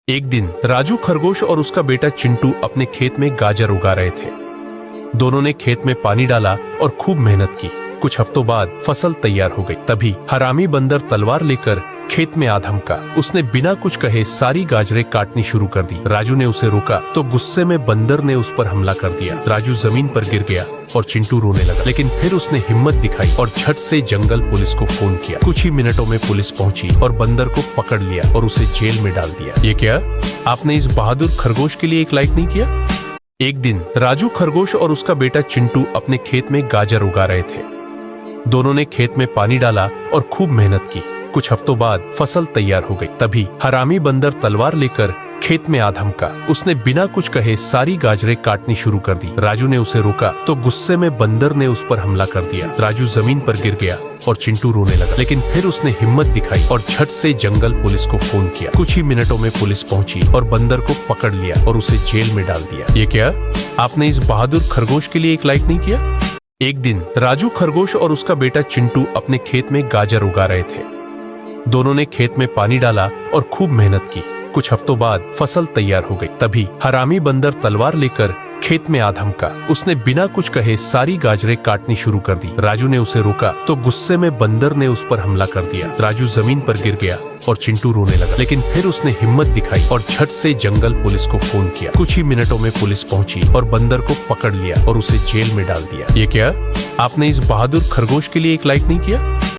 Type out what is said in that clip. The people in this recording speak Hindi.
एक दिन राजू खरगोश और उसका बेटा चिंटू अपने खेत में गाजर उगा रहे थे। दोनों ने खेत में पानी डाला और खूब मेहनत की। कुछ हफ्तों बाद फसल तैयार हो गई। तभी हरामी बंदर तलवार लेकर खेत में आ धमका। उसने बिना कुछ कहे सारी गाजरें काटनी शुरू कर दी। राजू ने उसे रोका तो गुस्से में बंदर ने उस पर हमला कर दिया। राजू जमीन पर गिर गया और चिंटू रोने लगा, लेकिन फिर उसने हिम्मत दिखाई और झट से जंगल पुलिस को फोन किया। कुछ ही मिनटों में पुलिस पहुंची और बंदर को पकड़ लिया और उसे जेल में डाल दिया। ये क्या, आपने इस बहादुर खरगोश के लिए एक लाइक नहीं किया? एक दिन राजू खरगोश और उसका बेटा चिंटू अपने खेत में गाजर उगा रहे थे। दोनों ने खेत में पानी डाला और खूब मेहनत की। कुछ हफ्तों बाद फसल तैयार हो गई। तभी हरामी बंदर तलवार लेकर खेत में आ धमका। उसने बिना कुछ कहे सारी गाजरें काटनी शुरू कर दी। राजू ने उसे रोका तो गुस्से में बंदर ने उस पर हमला कर दिया। राजू जमीन पर गिर गया और चिंटू रोने लगा, लेकिन फिर उसने हिम्मत दिखाई और झट से जंगल पुलिस को फोन किया। कुछ ही मिनटों में पुलिस पहुंची और बंदर को पकड़ लिया और उसे जेल में डाल दिया। ये क्या, आपने इस बहादुर खरगोश के लिए एक लाइक नहीं किया? एक दिन राजू खरगोश और उसका बेटा चिंटू अपने खेत में गाजर उगा रहे थे। दोनों ने खेत में पानी डाला और खूब मेहनत की। कुछ हफ्तों बाद फसल तैयार हो गई। तभी हरामी बंदर तलवार लेकर खेत में आ धमका। उसने बिना कुछ कहे सारी गाजरें काटनी शुरू कर दी। राजू ने उसे रोका तो गुस्से में बंदर ने उस पर हमला कर दिया। राजू जमीन पर गिर गया और चिंटू रोने लगा, लेकिन फिर उसने हिम्मत दिखाई और झट से जंगल पुलिस को फोन किया। कुछ ही मिनटों में पुलिस पहुंची और बंदर को पकड़ लिया और उसे जेल में डाल दिया। ये क्या, आपने इस बहादुर खरगोश के लिए एक लाइक नहीं किया?